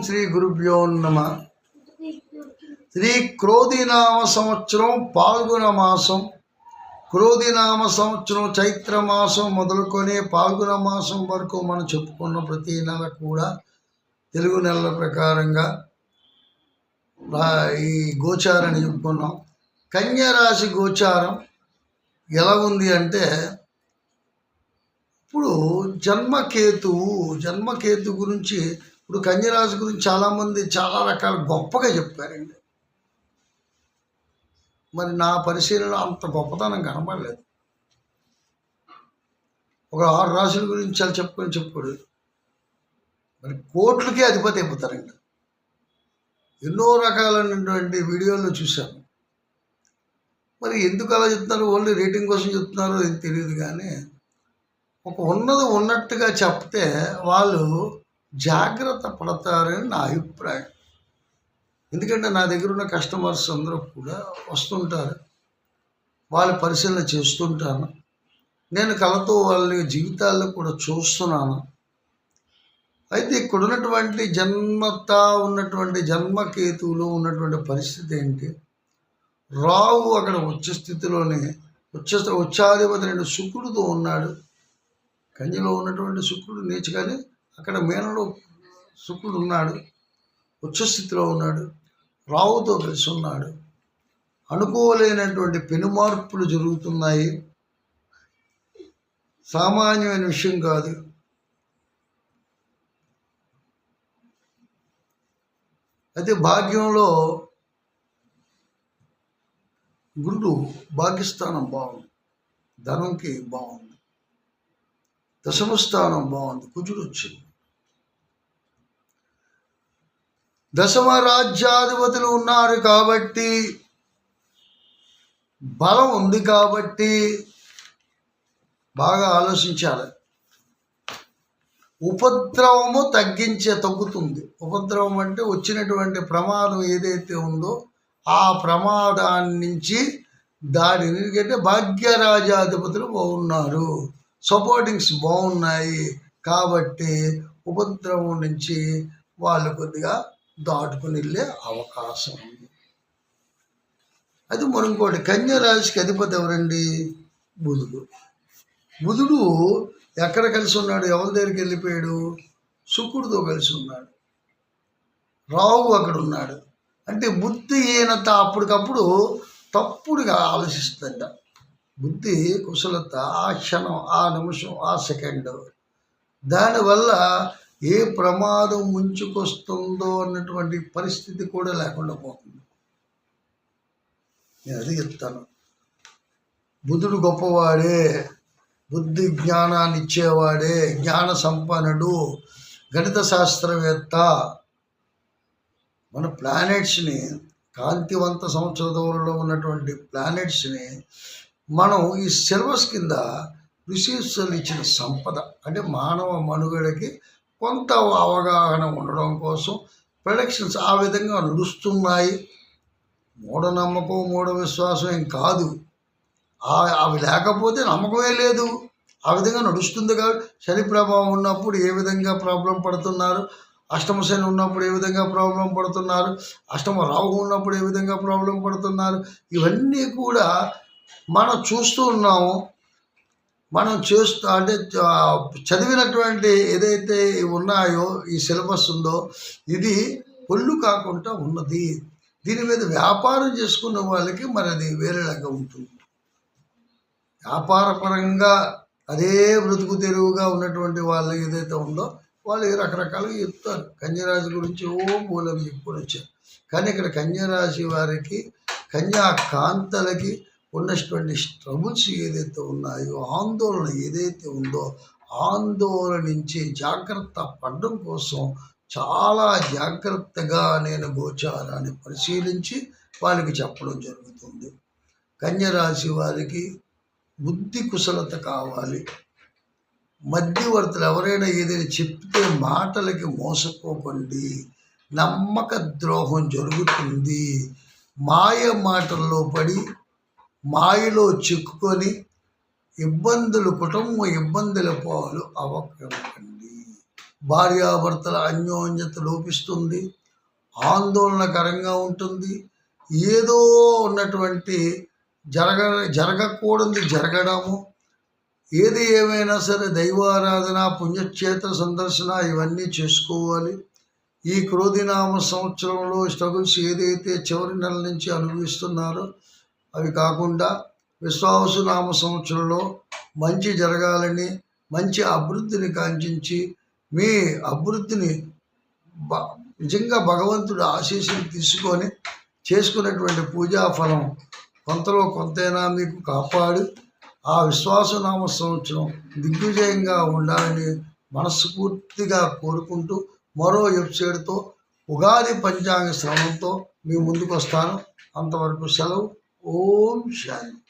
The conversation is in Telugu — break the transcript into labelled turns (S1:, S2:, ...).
S1: శ్రీ గురుభ్యో నమః. శ్రీ క్రోధినామ సంవత్సరం పాల్గొన మాసం, క్రోధినామ సంవత్సరం చైత్ర మాసం మొదలుకొని పాల్గొన మాసం వరకు మనం చెప్పుకున్న ప్రతి నెల కూడా తెలుగు నెలల ప్రకారంగా ఈ గోచారాన్ని చెప్పుకున్నాం. కన్యా రాశి గోచారం ఎలా ఉంది అంటే, ఇప్పుడు జన్మకేతు గురించి, ఇప్పుడు కన్యరాశి గురించి చాలామంది చాలా రకాల గొప్పగా చెప్పారండి. మరి నా పరిశీలనలో అంత గొప్పతనం కనబడలేదు. ఒక 6 రాశుల గురించి చాలా చెప్పుకోడు, మరి కోట్లకే అధిపతి అయిపోతారండి. ఎన్నో రకాలైనటువంటి వీడియోల్లో చూశాను. మరి ఎందుకు అలా చెప్తున్నారు? ఓన్లీ రేటింగ్ కోసం చెప్తున్నారో ఏం తెలియదు, కానీ ఒక ఉన్నది ఉన్నట్టుగా చెప్తే వాళ్ళు జాగ్రత్త పడతారని నా అభిప్రాయం. ఎందుకంటే నా దగ్గర ఉన్న కస్టమర్స్ అందరూ కూడా వస్తుంటారు, వాళ్ళ పరిశీలన చేస్తుంటాను. నేను కళతో వాళ్ళ జీవితాల్లో కూడా చూస్తున్నాను. అయితే ఇక్కడ ఉన్నటువంటి ఉన్నటువంటి జన్మకేతువులో ఉన్నటువంటి పరిస్థితి ఏంటి? రావు అక్కడ ఉచ్చ స్థితిలోనే ఉచ్చాధిపతి రెండు శుక్రుడితో ఉన్నాడు. కన్యలో ఉన్నటువంటి శుక్రుడు నీచగానే అక్కడ మీనంలో శుక్రుడు ఉన్నాడు, ఉచ్చస్థితిలో ఉన్నాడు, రావుతో కలిసి ఉన్నాడు. అనుకోలేనటువంటి పెనుమార్పులు జరుగుతున్నాయి. సామాన్యమైన విషయం కాదు. అయితే భాగ్యంలో గురుడు భాగ్యస్థానం బాగుంది, ధనంకి బాగుంది, దశమ స్థానం బాగుంది, కుజుడు వచ్చింది. దశమ రాజ్యాధిపతులు ఉన్నారు కాబట్టి, బలం ఉంది కాబట్టి బాగా ఆలోచించాలి. ఉపద్రవము తగ్గుతుంది. ఉపద్రవం అంటే వచ్చినటువంటి ప్రమాదం ఏదైతే ఉందో ఆ ప్రమాదాన్ని నుంచి దాడిని, ఎందుకంటే భాగ్యరాజాధిపతులు బాగున్నారు, సపోర్టింగ్స్ బాగున్నాయి కాబట్టి ఉపద్రవం నుంచి వాళ్ళు కొద్దిగా దాటుకుని వెళ్ళే అవకాశం ఉంది. అది మరొకటి, కన్యా రాశికి అధిపతి ఎవరండి? బుధుడు ఎక్కడ కలిసి ఉన్నాడు? ఎవరి దగ్గరికి వెళ్ళిపోయాడు? శుక్రుడితో కలిసి ఉన్నాడు. రాహు అక్కడ ఉన్నాడు. అంటే బుద్ధి ఈయనత అప్పటికప్పుడు తప్పుడుగా ఆలోచిస్తుందంట. బుద్ధి కుశలత ఆ క్షణం, ఆ నిమిషం, ఆ సెకండ్, దానివల్ల ఏ ప్రమాదం ముంచుకొస్తుందో అన్నటువంటి పరిస్థితి కూడా లేకుండా పోతుంది. నేను అది చెప్తాను. బుధుడు గొప్పవాడే, బుద్ధి జ్ఞానాన్ని ఇచ్చేవాడే, జ్ఞాన సంపన్నుడు, గణిత శాస్త్రవేత్త. మన ప్లానెట్స్ని, కాంతివంత సంవత్సర దూరంలో ఉన్నటువంటి ప్లానెట్స్ని మనం ఈ సిలబస్ కింద ఋషీశ్వరులు ఇచ్చిన సంపద. అంటే మానవ మనుగడకి కొంత అవగాహన ఉండడం కోసం ప్రొడక్షన్స్ ఆ విధంగా నడుస్తున్నాయి. మూఢనమ్మకం, మూఢ విశ్వాసం ఏం కాదు. అవి లేకపోతే నమ్మకమే లేదు. ఆ విధంగా నడుస్తుంది కాబట్టి శని ప్రభావం ఉన్నప్పుడు ఏ విధంగా ప్రాబ్లం పడుతున్నారు, అష్టమ శని ఉన్నప్పుడు ఏ విధంగా ప్రాబ్లం పడుతున్నారు, అష్టమ రాహు ఉన్నప్పుడు ఏ విధంగా ప్రాబ్లం పడుతున్నారు, ఇవన్నీ కూడా మనం చూస్తూ ఉన్నాము. మనం అంటే చదివినటువంటి ఏదైతే ఉన్నాయో ఈ సిలబస్ ఉందో ఇది పొల్లు కాకుండా ఉన్నది. దీని మీద వ్యాపారం చేసుకున్న వాళ్ళకి మరి అది వేరేలాగా ఉంటుంది. వ్యాపారపరంగా అదే బ్రతుకు తెరువుగా ఉన్నటువంటి వాళ్ళు ఏదైతే ఉందో వాళ్ళు రకరకాలుగా చెప్తారు. కన్యరాశి గురించి మూలని చెప్పుకొని వచ్చారు. కానీ ఇక్కడ కన్యరాశి వారికి, కన్యా కాంతలకి ఉన్నటువంటి ట్రబుల్స్ ఏదైతే ఉన్నాయో, ఆందోళన ఏదైతే ఉందో, ఆందోళన నుంచి జాగ్రత్త పడడం కోసం చాలా జాగ్రత్తగా నేను గోచారాన్ని పరిశీలించి వాళ్ళకి చెప్పడం జరుగుతుంది. కన్యరాశి వారికి బుద్ధి కుశలత కావాలి. మధ్యవర్తులు ఎవరైనా ఏదైనా చెప్తే మాటలకి మోసపోకండి. నమ్మక ద్రోహం జరుగుతుంది. మాయ మాటల్లో పడి మాయలో చిక్కుకొని కుటుంబ ఇబ్బందుల పాలు అవ్వకండి. భార్యాభర్తల అన్యోన్యత లోపిస్తుంది, ఆందోళనకరంగా ఉంటుంది. ఏదో ఉన్నటువంటి జరగకూడదు జరగడము. ఏది ఏమైనా సరే దైవారాధన, పుణ్యక్షేత్ర సందర్శన ఇవన్నీ చేసుకోవాలి. ఈ క్రోధినామ సంవత్సరంలో స్ట్రగుల్స్ ఏదైతే చివరి నెల నుంచి అనుభవిస్తున్నారో అవి కాకుండా విశ్వావసు నామ సంవత్సరంలో మంచి జరగాలని, మంచి అభివృద్ధిని కాంక్షించి మీ అభివృద్ధిని నిజంగా భగవంతుడు ఆశీస్సులు తీసుకొని చేసుకున్నటువంటి పూజా ఫలం కొంతలో కొంతైనా మీకు కాపాడు ఆ విశ్వాసనామ సంవత్సరం దిగ్విజయంగా ఉండాలని మనస్ఫూర్తిగా కోరుకుంటూ మరో ఎపిసోడ్తో ఉగాది పంచాంగ శ్రవణంతో మీ ముందుకు వస్తాను. అంతవరకు సెలవు. ఓం శాంతి.